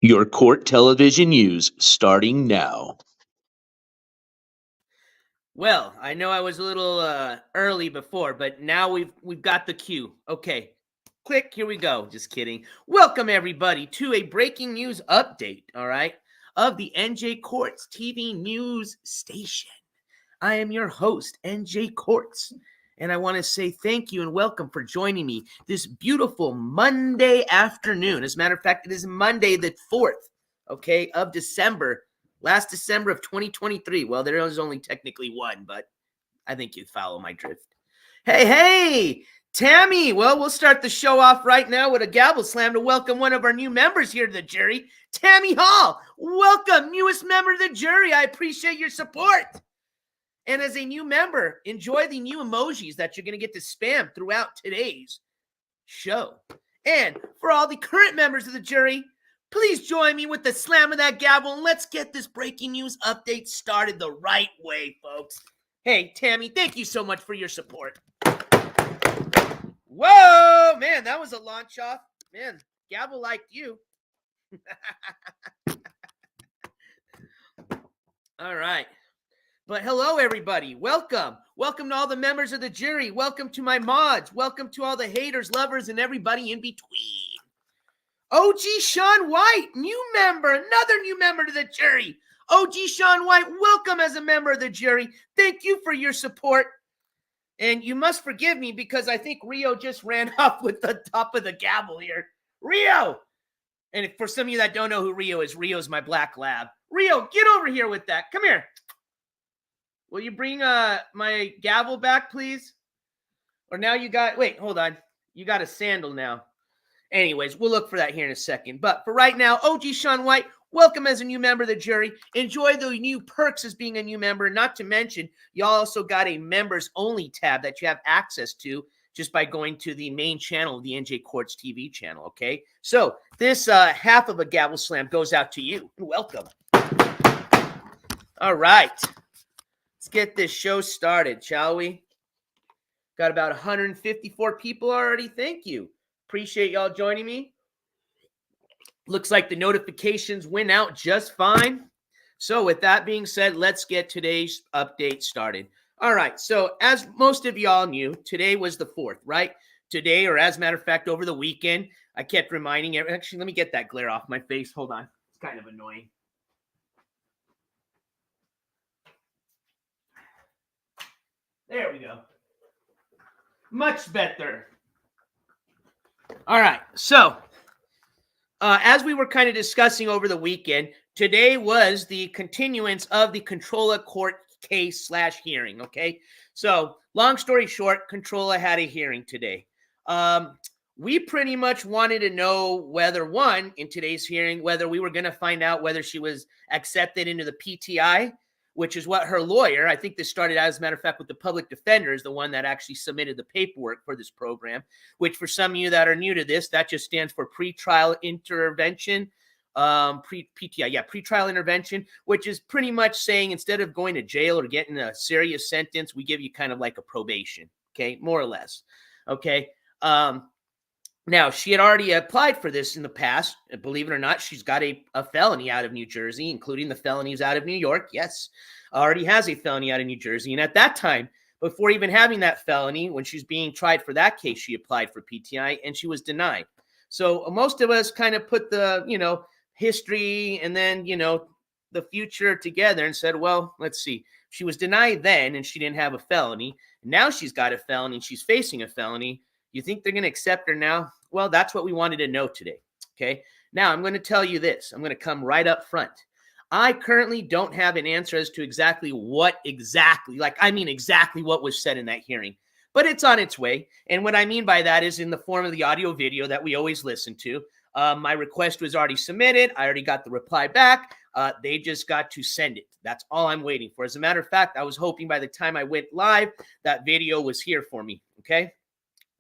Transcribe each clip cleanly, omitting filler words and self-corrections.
Your court television news starting now. Well, I know I was a little early before, but now we've got the cue. Okay, click, here we go. Just kidding. Welcome everybody to a breaking news update, all right, of the NJCourts TV news station. I am your host, NJCourts, and I want to say thank you and welcome for joining me this beautiful Monday afternoon. As a matter of fact, it is Monday the 4th, okay, of December. Last December of 2023. Well, there is only technically one, but I think you follow my drift. Hey, Tammy. Well, we'll start the show off right now with a gavel slam to welcome one of our new members here to the jury, Tammy Hall. Welcome, newest member of the jury. I appreciate your support. And as a new member, enjoy the new emojis that you're going to get to spam throughout today's show. And for all the current members of the jury, please join me with the slam of that gavel and let's get this breaking news update started the right way, folks. Hey, Tammy, thank you so much for your support. Whoa, man, that was a launch off. Man, gavel liked you. All right. But hello, everybody. Welcome. Welcome to all the members of the jury. Welcome to my mods. Welcome to all the haters, lovers, and everybody in between. OG Sean White, new member, another new member to the jury. OG Sean White, welcome as a member of the jury. Thank you for your support. And you must forgive me because I think Rio just ran off with the top of the gavel here. Rio! And for some of you that don't know who Rio is my black lab. Rio, get over here with that. Come here. Will you bring my gavel back, please? Or now you got, wait, hold on. You got a sandal now. Anyways, we'll look for that here in a second. But for right now, OG Sean White, welcome as a new member of the jury. Enjoy the new perks as being a new member. Not to mention, you also got a members only tab that you have access to just by going to the main channel of the NJCourts TV channel, okay? So this half of a gavel slam goes out to you. Welcome. All right. Let's get this show started, shall we? Got about 154 people already. Thank you. Appreciate y'all joining me. Looks like the notifications went out just fine. So with that being said, let's get today's update started. All right. So as most of y'all knew, today was the 4th, right? Today, or as a matter of fact, over the weekend, I kept reminding everyone. Actually, let me get that glare off my face. Hold on. It's kind of annoying. There we go. Much better. All right. So, as we were kind of discussing over the weekend, today was the continuance of the Controlla court case / hearing. Okay. So, long story short, Controlla had a hearing today. We pretty much wanted to know whether, one, in today's hearing, whether we were going to find out whether she was accepted into the PTI, which is what her lawyer, I think this started out, as a matter of fact, with the public defender, is the one that actually submitted the paperwork for this program, which for some of you that are new to this, that just stands for pretrial intervention, pretrial intervention, which is pretty much saying instead of going to jail or getting a serious sentence, we give you kind of like a probation, okay, more or less, okay? Now, she had already applied for this in the past. Believe it or not, she's got a felony out of New Jersey, including the felonies out of New York. Yes, already has a felony out of New Jersey. And at that time, before even having that felony, when she's being tried for that case, she applied for PTI and she was denied. So most of us kind of put the, history and then, the future together and said, well, let's see. She was denied then and she didn't have a felony. Now she's got a felony and she's facing a felony. You think they're going to accept her now? Well, that's what we wanted to know today, okay? Now, I'm going to tell you this. I'm going to come right up front. I currently don't have an answer as to exactly what was said in that hearing, but it's on its way. And what I mean by that is in the form of the audio video that we always listen to. My request was already submitted. I already got the reply back. They just got to send it. That's all I'm waiting for. As a matter of fact, I was hoping by the time I went live, that video was here for me, okay?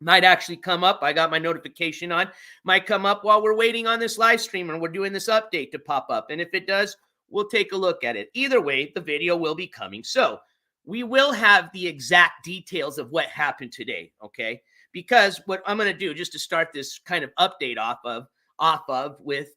Might actually come up. I got my notification on. Might come up while we're waiting on this live stream and we're doing this update to pop up. And if it does, we'll take a look at it. Either way, the video will be coming. So we will have the exact details of what happened today, okay? Because what I'm going to do, just to start this kind of update off of with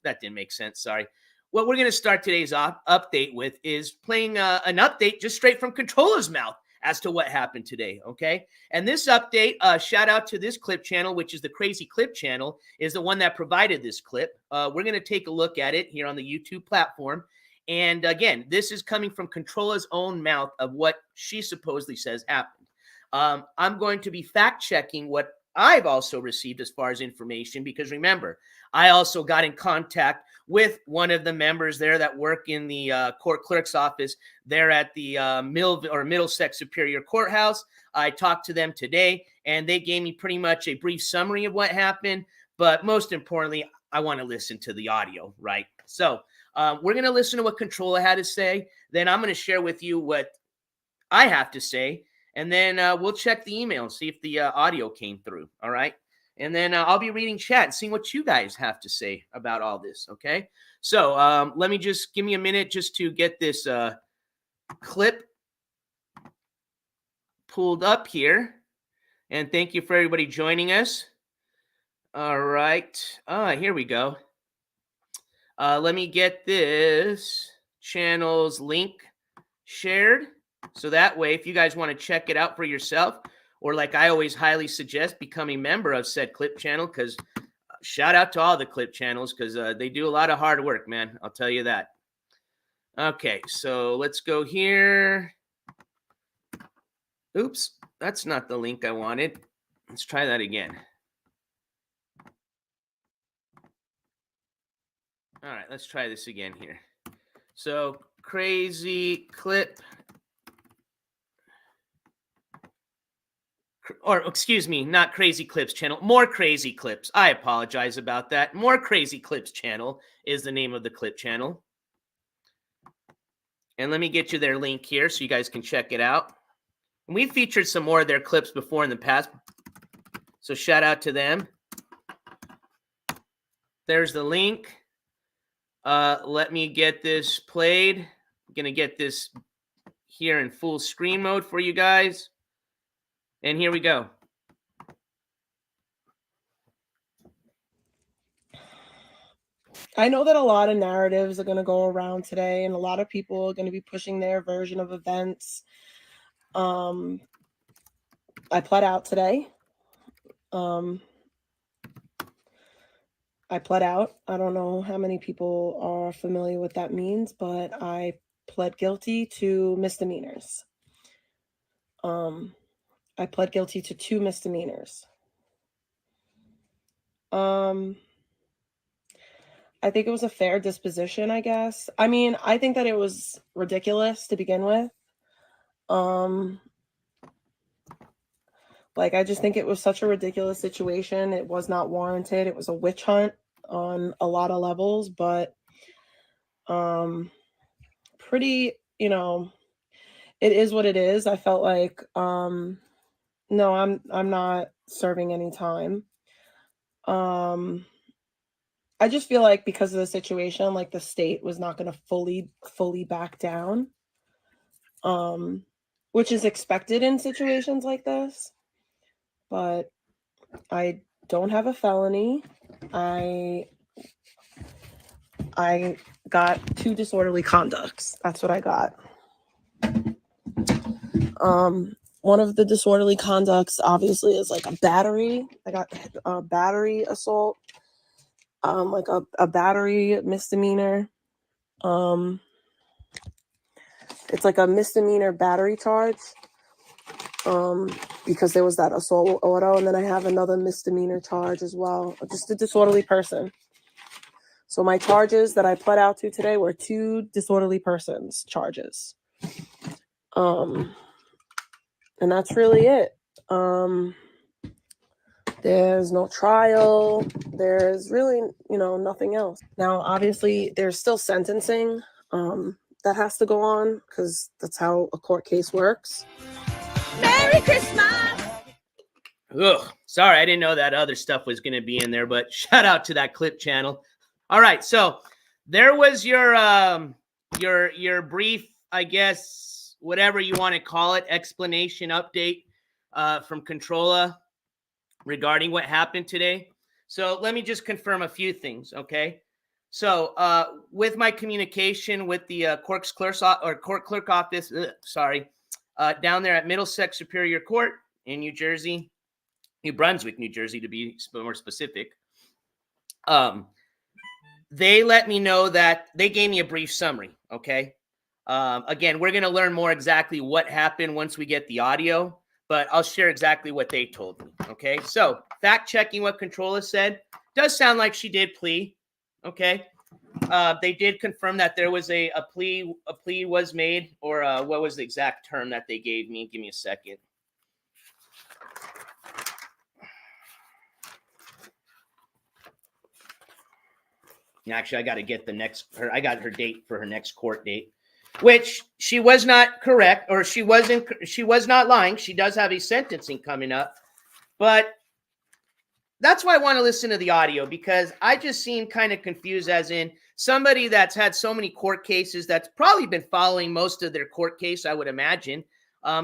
that didn't make sense. Sorry. What we're going to start today's update with is playing an update just straight from Controlla's mouth as to what happened today, okay? And this update, shout out to this clip channel, which is the Crazy Clip channel, is the one that provided this clip. We're going to take a look at it here on the YouTube platform. And again, this is coming from Controlla's own mouth of what she supposedly says happened. I'm going to be fact-checking what I've also received as far as information, because remember, I also got in contact with one of the members there that work in the court clerk's office there at the Middlesex Superior Courthouse. I talked to them today, and they gave me pretty much a brief summary of what happened. But most importantly, I want to listen to the audio, right? So we're going to listen to what Controlla had to say. Then I'm going to share with you what I have to say. And then we'll check the email and see if the audio came through, all right? And then I'll be reading chat and seeing what you guys have to say about all this, okay? So let me just give me a minute just to get this clip pulled up here. And thank you for everybody joining us. All right. Here we go. Let me get this channel's link shared. So that way, if you guys want to check it out for yourself, or like I always highly suggest, become a member of said clip channel, because shout out to all the clip channels, because they do a lot of hard work, man. I'll tell you that. Okay, so let's go here. Oops, that's not the link I wanted. Let's try that again. All right, let's try this again here. So Crazy Clip, or excuse me, not Crazy Clips channel, More Crazy Clips. I apologize about that. More Crazy Clips channel is the name of the clip channel. And let me get you their link here so you guys can check it out. And we featured some more of their clips before in the past, so shout out to them. There's the link. Let me get this played. I'm going to get this here in full screen mode for you guys. And here we go. I know that a lot of narratives are going to go around today, and a lot of people are going to be pushing their version of events. I pled out today. I pled out. I don't know how many people are familiar with that means, but I pled guilty to misdemeanors. I pled guilty to 2 misdemeanors. I think it was a fair disposition, I guess. I mean, I think that it was ridiculous to begin with. Like, I just think it was such a ridiculous situation. It was not warranted. It was a witch hunt on a lot of levels, but pretty, you know, it is what it is. I felt like, no, I'm not serving any time. I just feel like because of the situation, like the state was not going to fully back down, which is expected in situations like this. But I don't have a felony. I got 2 disorderly conducts. That's what I got. One of the disorderly conducts obviously is like a battery. I got a battery assault, like a battery misdemeanor. It's like a misdemeanor battery charge, because there was that assault auto, and then I have another misdemeanor charge as well, just a disorderly person. So my charges that I pled out to today were 2 disorderly persons charges. And that's really it. There's no trial. There's really, nothing else. Now, obviously, there's still sentencing that has to go on, because that's how a court case works. Merry Christmas! Ugh, sorry, I didn't know that other stuff was going to be in there, but shout out to that clip channel. All right, so there was your brief, I guess, whatever you want to call it, explanation update from Controlla regarding what happened today. So let me just confirm a few things, okay? So with my communication with the court clerk office, down there at Middlesex Superior Court in New Jersey, New Brunswick, New Jersey, to be more specific, they let me know that they gave me a brief summary. Okay. Again, we're going to learn more exactly what happened once we get the audio, but I'll share exactly what they told me. Okay. So fact checking what Controlla said, does sound like she did plea. Okay. They did confirm that there was a plea was made, or what was the exact term that they gave me? Give me a second. Actually, I got to get I got her date for her next court date, which she was not correct, or she was not lying. She does have a sentencing coming up, but that's why I want to listen to the audio, because I just seem kind of confused, as in somebody that's had so many court cases, that's probably been following most of their court case, I would imagine.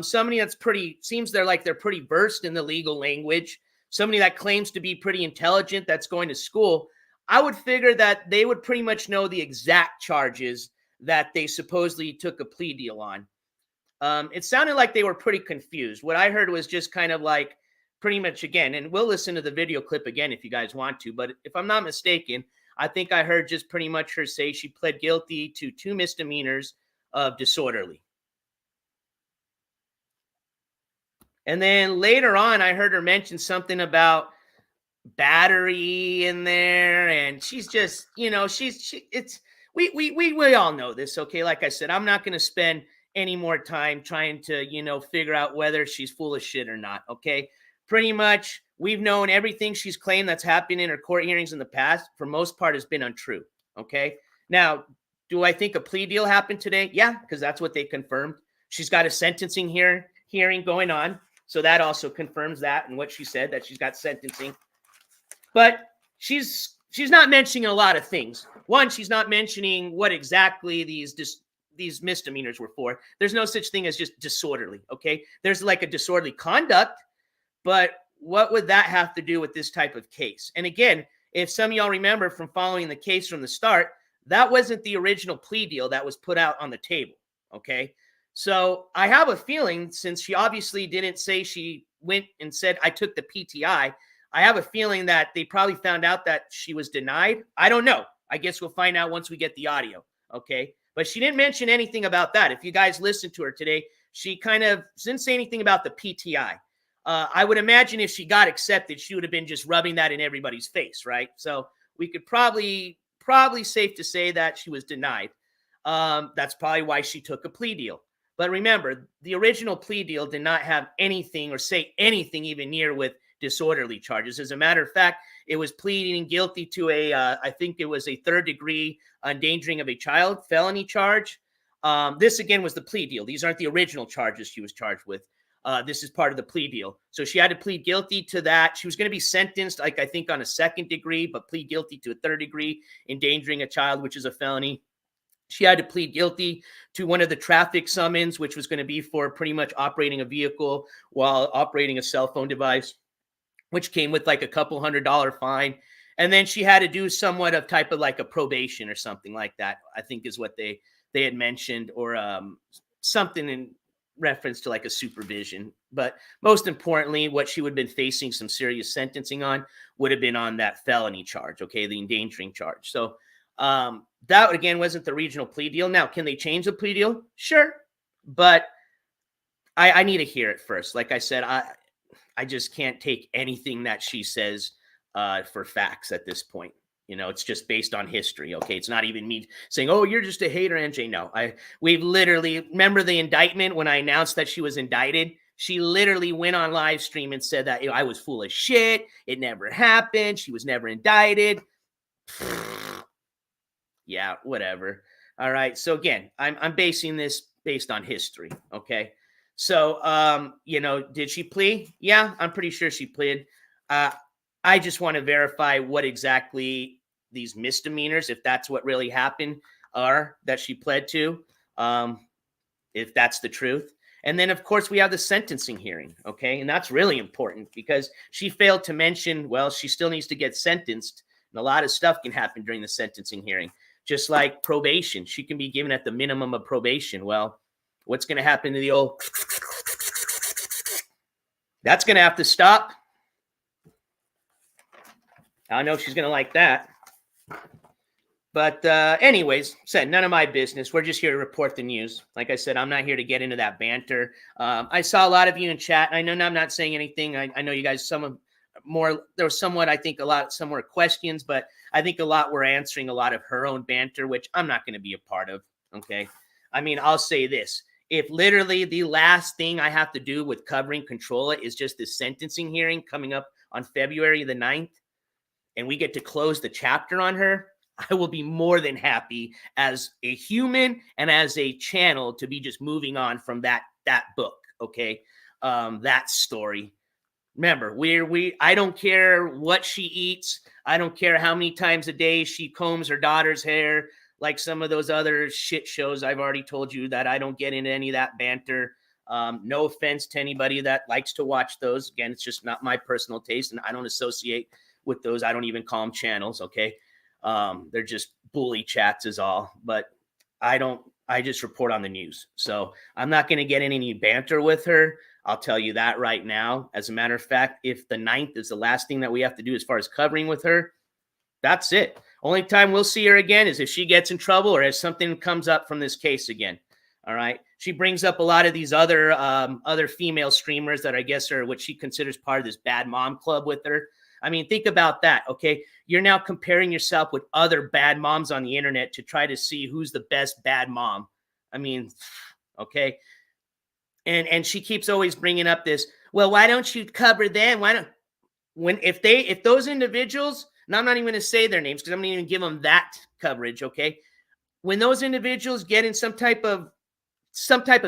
Somebody that's seems they're pretty versed in the legal language. Somebody that claims to be pretty intelligent, that's going to school. I would figure that they would pretty much know the exact charges that they supposedly took a plea deal on. It sounded like they were pretty confused. What I heard was just kind of like, pretty much, again, and we'll listen to the video clip again if you guys want to, but if I'm not mistaken, I think I heard just pretty much her say she pled guilty to 2 misdemeanors of disorderly. And then later on, I heard her mention something about battery in there, and she's just, we all know this, okay? Like I said, I'm not going to spend any more time trying to, figure out whether she's full of shit or not, okay? Pretty much, we've known everything she's claimed that's happened in her court hearings in the past, for most part, has been untrue, okay? Now, do I think a plea deal happened today? Yeah, because that's what they confirmed. She's got a sentencing hearing going on, so that also confirms that, and what she said, that she's got sentencing. But she's not mentioning a lot of things. One, she's not mentioning what exactly these misdemeanors were for. There's no such thing as just disorderly, okay? There's like a disorderly conduct, but what would that have to do with this type of case? And again, if some of y'all remember from following the case from the start, that wasn't the original plea deal that was put out on the table, okay? So I have a feeling, since she obviously didn't say she went and said, I took the PTI, I have a feeling that they probably found out that she was denied. I don't know. I guess we'll find out once we get the audio, okay? But she didn't mention anything about that. If you guys listened to her today, she kind of didn't say anything about the PTI. I would imagine if she got accepted, she would have been just rubbing that in everybody's face, right? So we could probably safe to say that she was denied. That's probably why she took a plea deal. But remember, the original plea deal did not have anything or say anything even near with disorderly charges. As a matter of fact, it was pleading guilty to I think it was a 3rd-degree endangering of a child felony charge. This, again, was the plea deal. These aren't the original charges she was charged with. This is part of the plea deal. So she had to plead guilty to that. She was going to be sentenced, I think, on a 2nd degree, but plead guilty to a 3rd-degree endangering a child, which is a felony. She had to plead guilty to one of the traffic summons, which was going to be for pretty much operating a vehicle while operating a cell phone device, which came with like a couple $100 fine. And then she had to do somewhat of type of like a probation or something like that, I think is what they had mentioned, or something in reference to like a supervision. But most importantly, what she would have been facing some serious sentencing on would have been on that felony charge, okay, the endangering charge. So that, again, wasn't the regional plea deal. Now, can they change the plea deal? Sure. But I need to hear it first. Like I said, I just can't take anything that she says for facts at this point. It's just based on history. Okay. It's not even me saying, oh, you're just a hater, NJ. No, we've literally, remember the indictment when I announced that she was indicted? She literally went on live stream and said that I was full of shit. It never happened. She was never indicted. Yeah, whatever. All right. So again, I'm basing this based on history. Okay. So, did she plea? Yeah, I'm pretty sure she pleaded. I just want to verify what exactly these misdemeanors, if that's what really happened, are that she pled to, if that's the truth. And then, of course, we have the sentencing hearing, okay? And that's really important because she failed to mention, well, she still needs to get sentenced And a lot of stuff can happen during the sentencing hearing, just like probation. She can be given at the minimum of probation. Well, what's going to happen to the old... That's going to have to stop. I know she's going to like that. But anyways, said none of my business. We're just here to report the news. Like I said, I'm not here to get into that banter. I saw a lot of you in chat. I know I'm not saying anything. I know you guys, there was somewhat, I think some were questions, but I think a lot were answering a lot of her own banter, which I'm not going to be a part of. Okay. I mean, I'll say this. If literally the last thing I have to do with covering Controlla is just the sentencing hearing coming up on February the 9th, and we get to close the chapter on her, I will be more than happy as a human and as a channel to be just moving on from that book, okay? That story. Remember, I don't care what she eats. I don't care how many times a day she combs her daughter's hair, like some of those other shit shows. I've already told you that I don't get into any of that banter. No offense to anybody that likes to watch those. Again, it's just not my personal taste, and I don't associate with those. I don't even call them channels, okay? They're just bully chats is all, but I just report on the news. So I'm not going to get in any banter with her. I'll tell you that right now. As a matter of fact, if the 9th is the last thing that we have to do as far as covering with her, that's it. Only time we'll see her again is if she gets in trouble or if something comes up from this case again. All right. She brings up a lot of these other female streamers that I guess are what she considers part of this bad mom club with her. I mean, think about that, okay? You're now comparing yourself with other bad moms on the internet to try to see who's the best bad mom. I mean, okay? And she keeps always bringing up this, well, why don't you cover them? If those individuals, and I'm not even going to say their names because I'm not even give them that coverage, okay? When those individuals get in some type of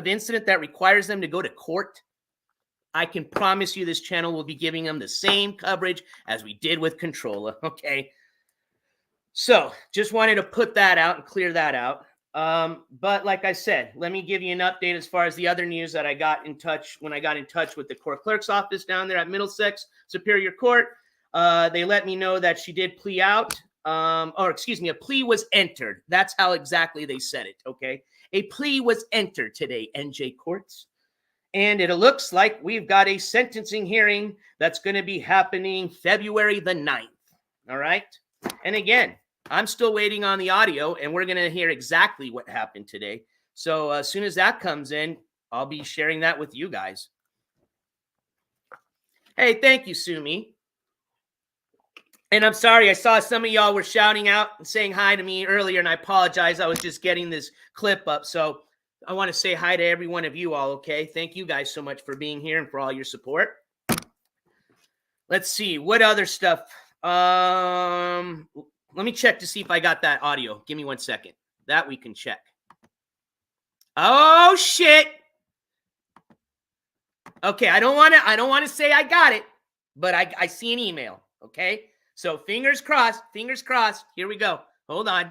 incident that requires them to go to court, I can promise you this channel will be giving them the same coverage as we did with Controlla, okay? So just wanted to put that out and clear that out. But like I said, let me give you an update as far as the other news that I got in touch when I got in touch with the court clerk's office down there at Middlesex Superior Court. They let me know that she did plea out. A plea was entered. That's how exactly they said it, okay? A plea was entered today, NJCourts. And it looks like we've got a sentencing hearing that's going to be happening February the 9th. All right. And again, I'm still waiting on the audio, and we're going to hear exactly what happened today. So as soon as that comes in, I'll be sharing that with you guys. Hey, thank you, Sumi. And I'm sorry, I saw some of y'all were shouting out and saying hi to me earlier, and I apologize. I was just getting this clip up. So I want to say hi to every one of you all, okay? Thank you guys so much for being here and for all your support. Let's see. What other stuff? Let me check to see if I got that audio. Give me 1 second. That we can check. Oh, shit. Okay, I don't want to say I got it, but I see an email, okay? So fingers crossed. Here we go. Hold on.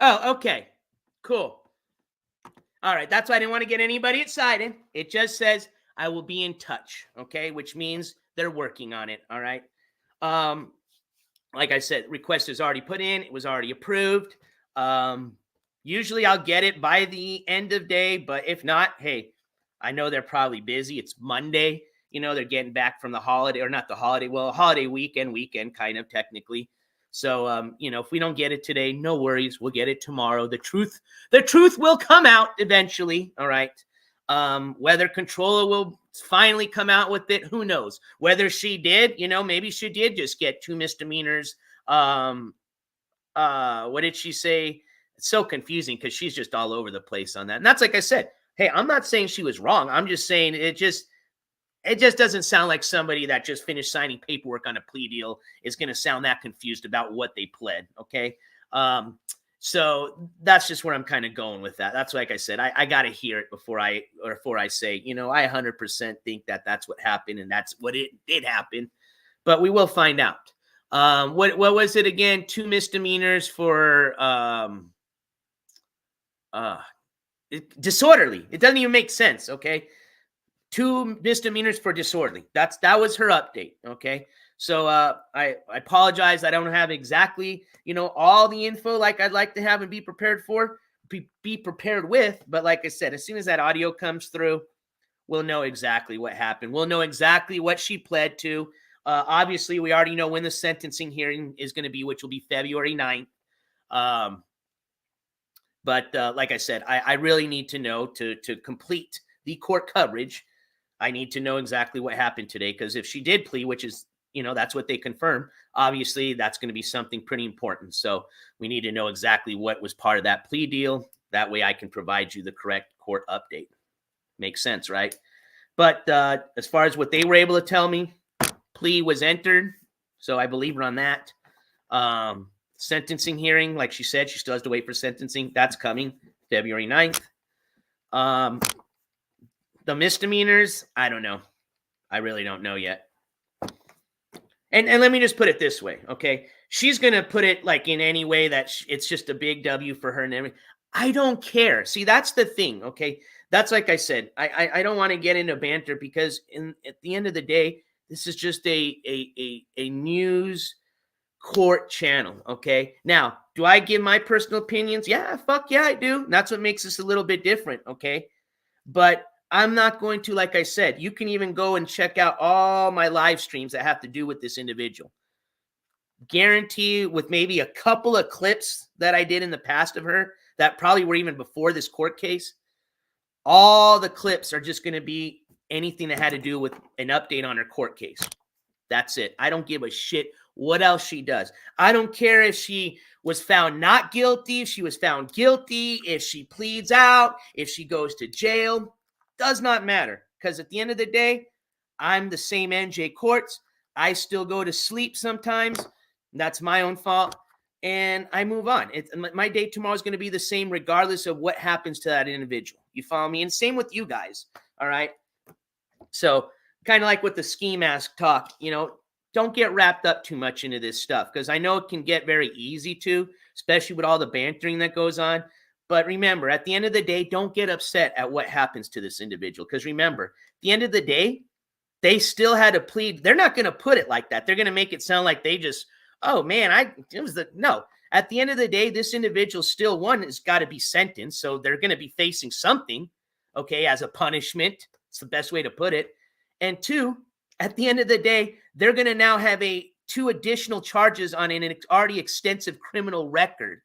Oh, okay. Cool. All right. That's why I didn't want to get anybody excited. It just says, I will be in touch. Okay. Which means they're working on it. All right. Like I said, request is already put in. It was already approved. Usually I'll get it by the end of day, but if not, hey, I know they're probably busy. It's Monday. You know, they're getting back from the holiday, or not the holiday. Well, holiday weekend, kind of technically. So, if we don't get it today, no worries. We'll get it tomorrow. The truth will come out eventually. All right. Whether Controlla will finally come out with it, who knows? Whether she did, maybe she did just get 2 misdemeanors. What did she say? It's so confusing because she's just all over the place on that. And that's like I said, hey, I'm not saying she was wrong. I'm just saying it just doesn't sound like somebody that just finished signing paperwork on a plea deal is going to sound that confused about what they pled. Okay. So that's just where I'm kind of going with that. That's like I said, I got to hear it before I say, I 100% think that that's what happened and that's what it did happen, but we will find out. What was it again? 2 misdemeanors for disorderly. It doesn't even make sense, okay? 2 misdemeanors for disorderly. That was her update, okay? So I apologize. I don't have exactly, all the info like I'd like to have and be prepared for, be prepared with. But like I said, as soon as that audio comes through, we'll know exactly what happened. We'll know exactly what she pled to. Obviously, we already know when the sentencing hearing is going to be, which will be February 9th. But like I said, I really need to know to complete the court coverage. I need to know exactly what happened today, because if she did plea, which is, that's what they confirm, obviously that's going to be something pretty important. So we need to know exactly what was part of that plea deal. That way I can provide you the correct court update. Makes sense, right? But as far as what they were able to tell me, plea was entered. So I believe her on that. Sentencing hearing, like she said, she still has to wait for sentencing. That's coming February 9th. The misdemeanors, I don't know. I really don't know yet. And let me just put it this way, okay? She's going to put it like in any way that it's just a big W for her and everything. I don't care. See, that's the thing, okay? That's like I said, I don't want to get into banter, because at the end of the day, this is just a news court channel, okay? Now, do I give my personal opinions? Yeah, fuck yeah, I do. And that's what makes this a little bit different, okay? But I'm not going to, like I said, you can even go and check out all my live streams that have to do with this individual. Guarantee, with maybe a couple of clips that I did in the past of her that probably were even before this court case, all the clips are just going to be anything that had to do with an update on her court case. That's it. I don't give a shit what else she does. I don't care if she was found not guilty, if she was found guilty, if she pleads out, if she goes to jail. Does not matter, because at the end of the day, I'm the same NJCourts. I still go to sleep sometimes. That's my own fault. And I move on. My day tomorrow is going to be the same regardless of what happens to that individual. You follow me? And same with you guys. All right? So kind of like with the ski mask talk, don't get wrapped up too much into this stuff, because I know it can get very easy to, especially with all the bantering that goes on. But remember, at the end of the day, don't get upset at what happens to this individual, because remember, at the end of the day, they still had to plead. They're not going to put it like that. They're going to make it sound like they just, oh man, no. At the end of the day, this individual still, one, has got to be sentenced. So they're going to be facing something, okay, as a punishment. It's the best way to put it. And two, at the end of the day, they're going to now have 2 additional charges on an already extensive criminal record.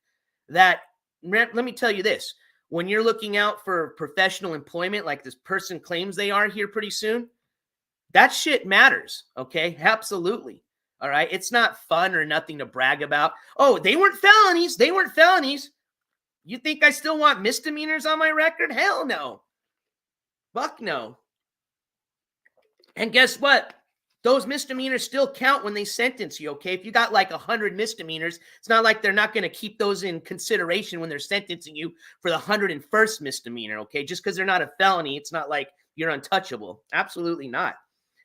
That, let me tell you this, when you're looking out for professional employment like this person claims they are here pretty soon, that shit matters, okay? Absolutely. All right? It's not fun or nothing to brag about. Oh, they weren't felonies. They weren't felonies. You think I still want misdemeanors on my record? Hell no. Fuck no. And guess what? Those misdemeanors still count when they sentence you, okay? If you got like 100 misdemeanors, it's not like they're not going to keep those in consideration when they're sentencing you for the 101st misdemeanor, okay? Just because they're not a felony, it's not like you're untouchable. Absolutely not.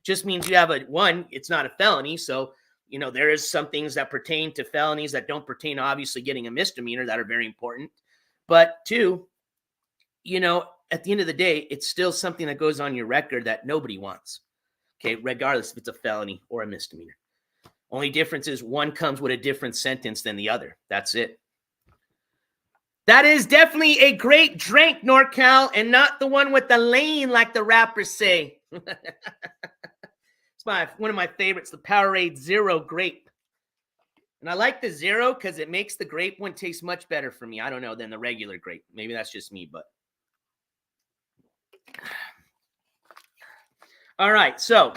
Just means you have it's not a felony. So, there is some things that pertain to felonies that don't pertain to obviously getting a misdemeanor that are very important. But 2, at the end of the day, it's still something that goes on your record that nobody wants. Okay, regardless if it's a felony or a misdemeanor. Only difference is one comes with a different sentence than the other. That's it. That is definitely a great drink, NorCal, and not the one with the lane like the rappers say. It's one of my favorites, the Powerade Zero Grape. And I like the Zero because it makes the grape one taste much better for me. I don't know, than the regular grape. Maybe that's just me, but. All right, so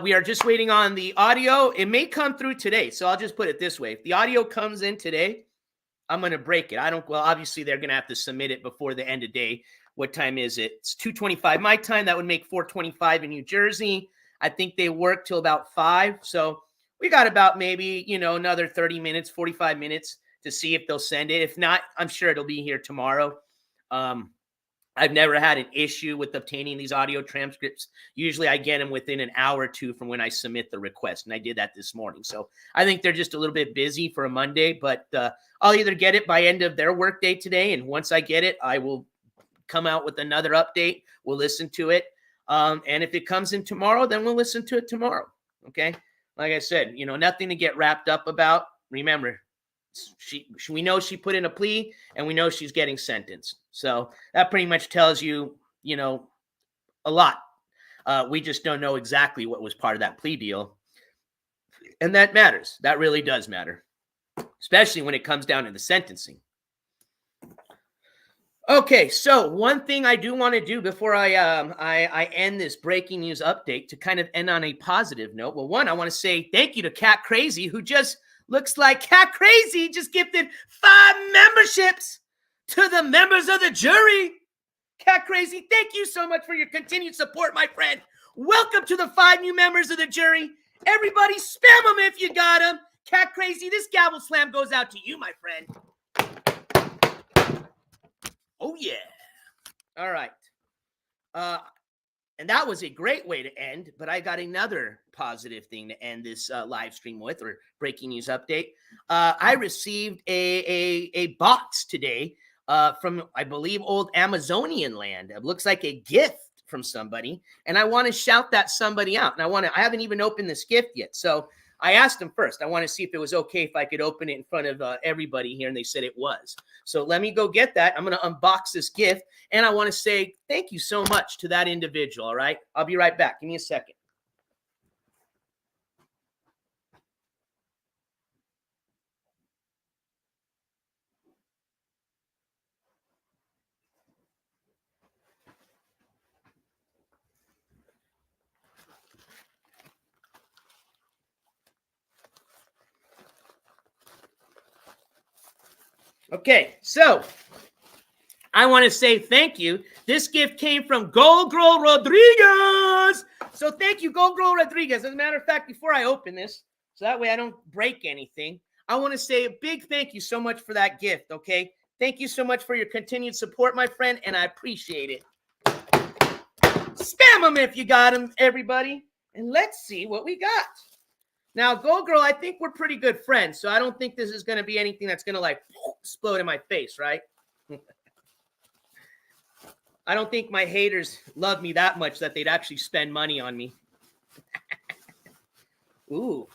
we are just waiting on the audio. It may come through today, so I'll just put it this way. If the audio comes in today, I'm going to break it. Obviously, they're going to have to submit it before the end of day. What time is it? It's 2:25 my time. That would make 4:25 in New Jersey. I think they work till about 5. So we got about maybe, another 30 minutes, 45 minutes to see if they'll send it. If not, I'm sure it'll be here tomorrow. I've never had an issue with obtaining these audio transcripts. Usually I get them within an hour or two from when I submit the request, and I did that this morning. So I think they're just a little bit busy for a Monday, but I'll either get it by end of their workday today, and once I get it, I will come out with another update. We'll listen to it. And if it comes in tomorrow, then we'll listen to it tomorrow. Okay? Like I said, nothing to get wrapped up about. Remember, we know she put in a plea, and we know she's getting sentenced. So that pretty much tells you, a lot. We just don't know exactly what was part of that plea deal. And that matters. That really does matter, especially when it comes down to the sentencing. Okay, so one thing I do want to do before I end this breaking news update to kind of end on a positive note. Well, one, I want to say thank you to Cat Crazy, who just looks like Cat Crazy just gifted 5 memberships to the members of the jury. Cat Crazy, thank you so much for your continued support, my friend. Welcome to the 5 new members of the jury. Everybody spam them if you got them. Cat Crazy, this gavel slam goes out to you, my friend. Oh, yeah. All right. And that was a great way to end, but I got another positive thing to end this live stream with, or breaking news update. I received a box today from, I believe, old Amazonian land. It looks like a gift from somebody, and I want to shout that somebody out. And I haven't even opened this gift yet. So I asked them first. I want to see if it was okay if I could open it in front of everybody here, and they said it was. So let me go get that. I'm going to unbox this gift, and I want to say thank you so much to that individual, all right? I'll be right back. Give me a second. Okay, so I want to say thank you. This gift came from Gold Girl Rodriguez. So thank you, Gold Girl Rodriguez. As a matter of fact, before I open this, so that way I don't break anything, I want to say a big thank you so much for that gift, okay? Thank you so much for your continued support, my friend, and I appreciate it. Spam them if you got them, everybody. And let's see what we got. Now, Gold Girl, I think we're pretty good friends, so I don't think this is going to be anything that's going to, like, explode in my face, right? I don't think my haters love me that much that they'd actually spend money on me. Ooh,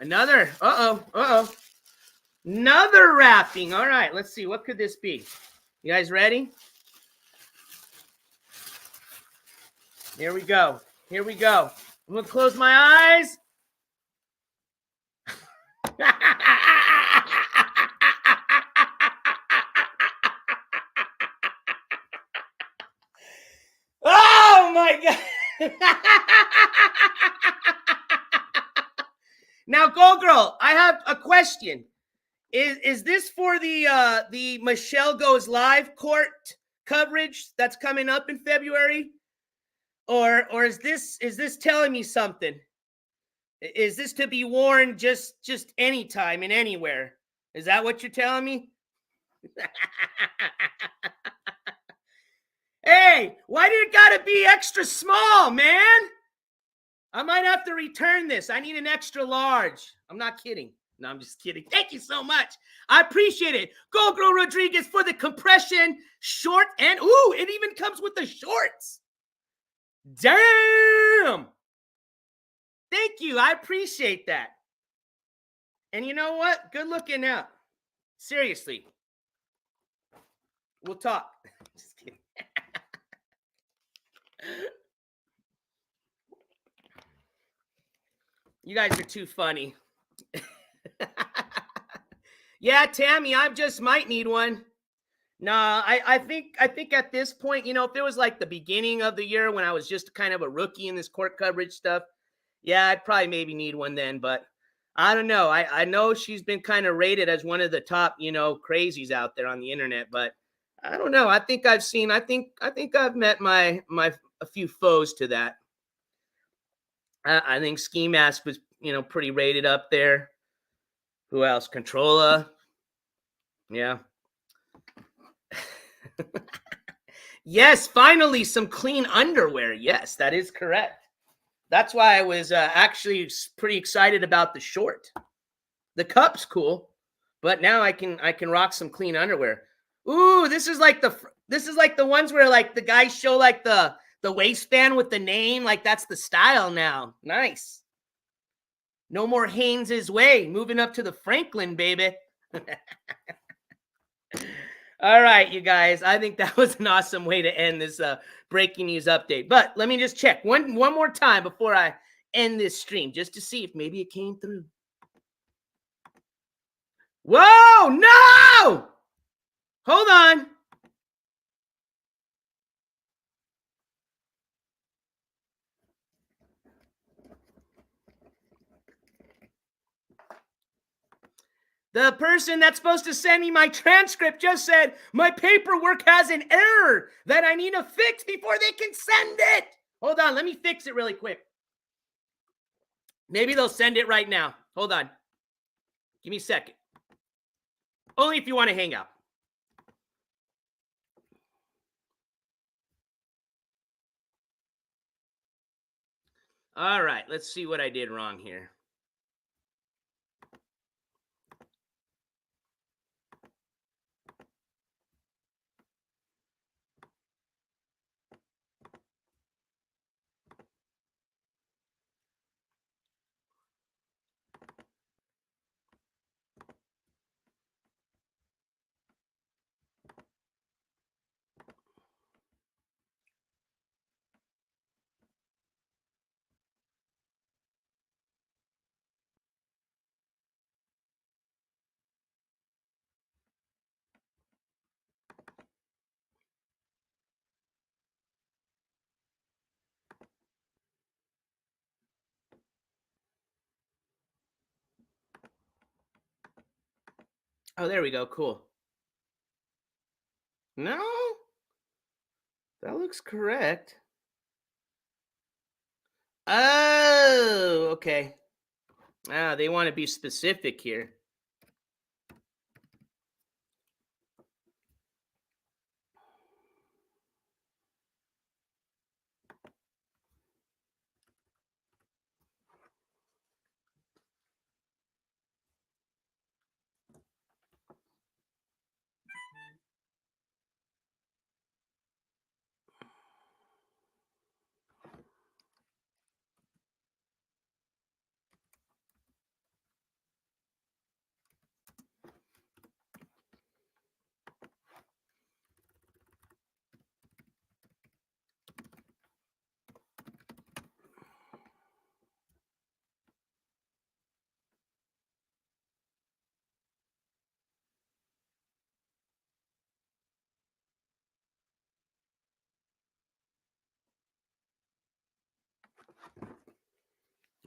another, another wrapping. All right, let's see. What could this be? You guys ready? Here we go. I'm going to close my eyes. Oh, my God. Now, Gold Girl, I have a question. Is this for the Michelle Goes Live court coverage that's coming up in February? Or is this telling me something? Is this to be worn just anytime and anywhere? Is that what you're telling me? Hey, why did it gotta be extra small, man? I might have to return this. I need an extra large. I'm not kidding. No, I'm just kidding. Thank you so much. I appreciate it. Gold Girl Rodriguez for the compression short, and ooh, it even comes with the shorts. Damn! Thank you. I appreciate that. And you know what? Good looking out. Seriously. We'll talk. Just kidding. You guys are too funny. Yeah, Tammy, I just might need one. Nah, I think at this point, if it was like the beginning of the year when I was just kind of a rookie in this court coverage stuff, yeah, I'd probably maybe need one then. But I don't know. I know she's been kind of rated as one of the top, crazies out there on the internet. But I don't know. I think I've met a few foes to that. I think Ski Mask was, pretty rated up there. Who else? Controlla. Yeah. Yes, finally some clean underwear. Yes, that is correct. That's why I was actually pretty excited about the short. The cup's cool, but now I can rock some clean underwear. Ooh, this is like the ones where like the guys show like the waistband with the name, like that's the style now. Nice. No more Haynes's way. Moving up to the Franklin, baby. All right, you guys. I think that was an awesome way to end this breaking news update. But let me just check one more time before I end this stream, just to see if maybe it came through. Whoa, no! Hold on. The person that's supposed to send me my transcript just said my paperwork has an error that I need to fix before they can send it. Hold on, let me fix it really quick. Maybe they'll send it right now. Hold on. Give me a second. Only if you want to hang out. All right, let's see what I did wrong here. Oh, there we go. Cool. No, that looks correct. Oh, okay. Ah, they want to be specific here.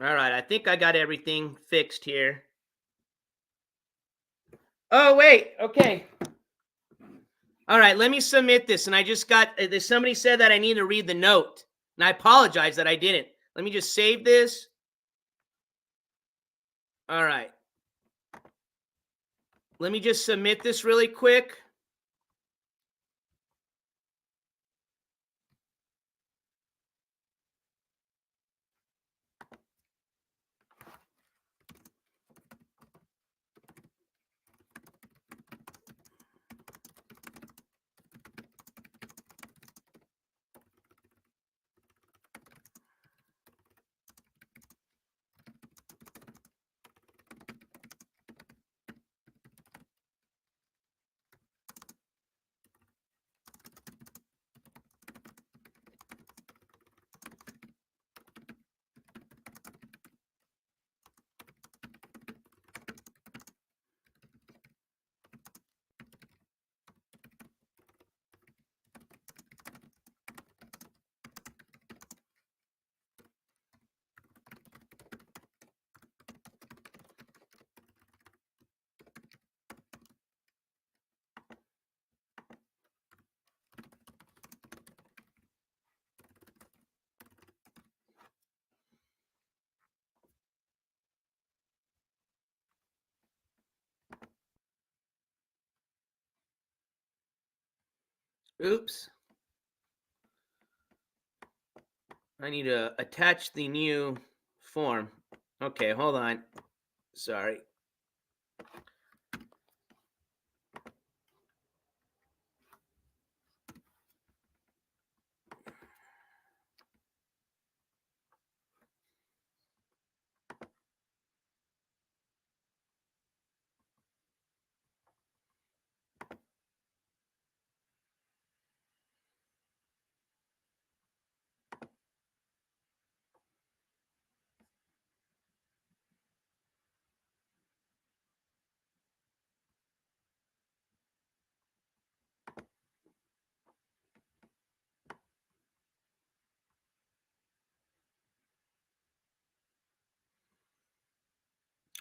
All right, I think I got everything fixed here. Oh, wait. Okay. All right, let me submit this. And I just got, somebody said that I need to read the note. And I apologize that I didn't. Let me just save this. All right. Let me just submit this really quick. Oops. I need to attach the new form. Okay, hold on. Sorry.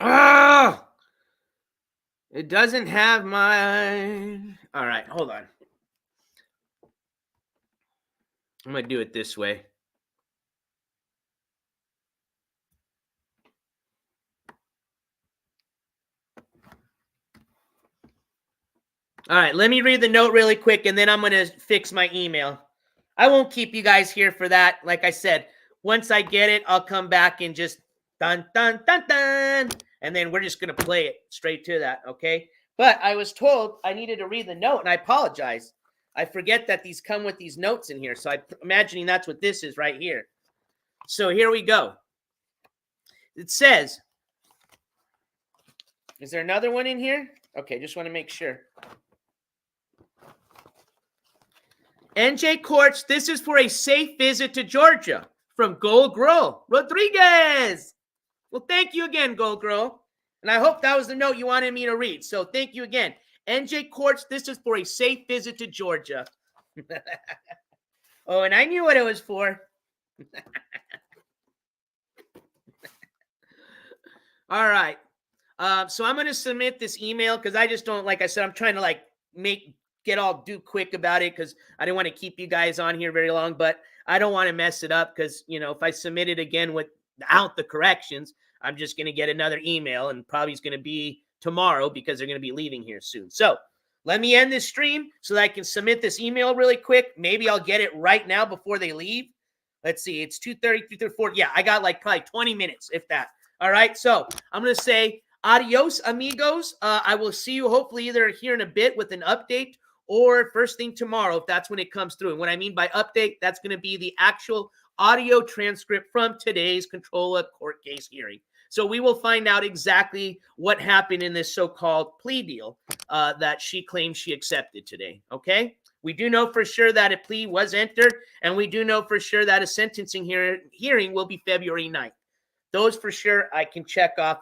Ah! It doesn't have my... All right, hold on. I'm going to do it this way. All right, let me read the note really quick, and then I'm going to fix my email. I won't keep you guys here for that. Like I said, once I get it, I'll come back and just dun, dun, dun, dun. And then we're just going to play it straight to that, okay? But I was told I needed to read the note, and I apologize. I forget that these come with these notes in here, so I'm imagining that's what this is right here. So here we go. It says, is there another one in here? Okay, just want to make sure. NJCourts, this is for a safe visit to Georgia from Gold Girl Rodriguez. Well, thank you again, Gold Girl. And I hope that was the note you wanted me to read. So thank you again. NJCourts, this is for a safe visit to Georgia. Oh, and I knew what it was for. All right. So I'm going to submit this email because I just don't, like I said, I'm trying to get all do quick about it because I didn't want to keep you guys on here very long, but I don't want to mess it up because, if I submit it again without the corrections, I'm just going to get another email and probably it's going to be tomorrow because they're going to be leaving here soon. So let me end this stream so that I can submit this email really quick. Maybe I'll get it right now before they leave. Let's see. It's 2:30, 2:34. Yeah, I got probably 20 minutes, if that. All right. So I'm going to say adios, amigos. I will see you hopefully either here in a bit with an update or first thing tomorrow, if that's when it comes through. And what I mean by update, that's going to be the actual audio transcript from today's Controlla court case hearing. So we will find out exactly what happened in this so-called plea deal that she claims she accepted today, okay? We do know for sure that a plea was entered, and we do know for sure that a sentencing hearing will be February 9th. Those for sure I can check off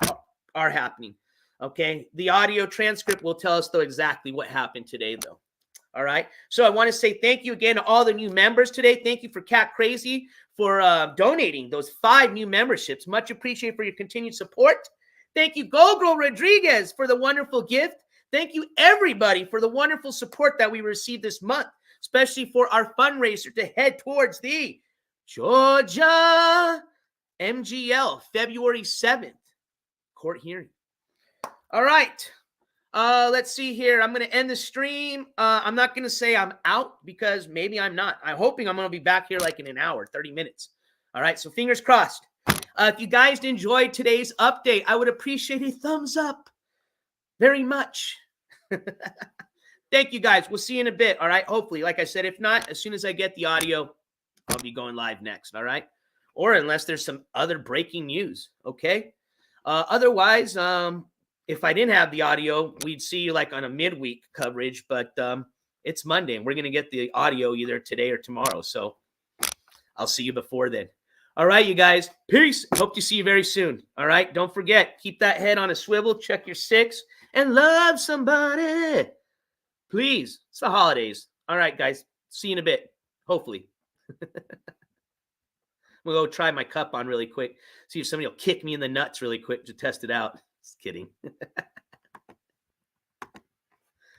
are happening, okay? The audio transcript will tell us, though, exactly what happened today, though. All right. So I want to say thank you again to all the new members today. Thank you for Cat Crazy for donating those 5 new memberships. Much appreciated for your continued support. Thank you, Gogo Rodriguez, for the wonderful gift. Thank you, everybody, for the wonderful support that we received this month, especially for our fundraiser to head towards the Georgia MGL February 7th court hearing. All right. Let's see here. I'm going to end the stream. I'm not going to say I'm out because maybe I'm not. I'm hoping I'm going to be back here like in an hour, 30 minutes. All right. So fingers crossed. If you guys enjoyed today's update, I would appreciate a thumbs up very much. Thank you guys. We'll see you in a bit. All right. Hopefully, like I said, if not, as soon as I get the audio, I'll be going live next. All right. Or unless there's some other breaking news. Okay. Otherwise, if I didn't have the audio, we'd see you like on a midweek coverage, but it's Monday and we're going to get the audio either today or tomorrow. So I'll see you before then. All right, you guys. Peace. Hope to see you very soon. All right. Don't forget, keep that head on a swivel, check your 6, and love somebody. Please. It's the holidays. All right, guys. See you in a bit. Hopefully. We'll go try my cup on really quick. See if somebody will kick me in the nuts really quick to test it out. Just kidding.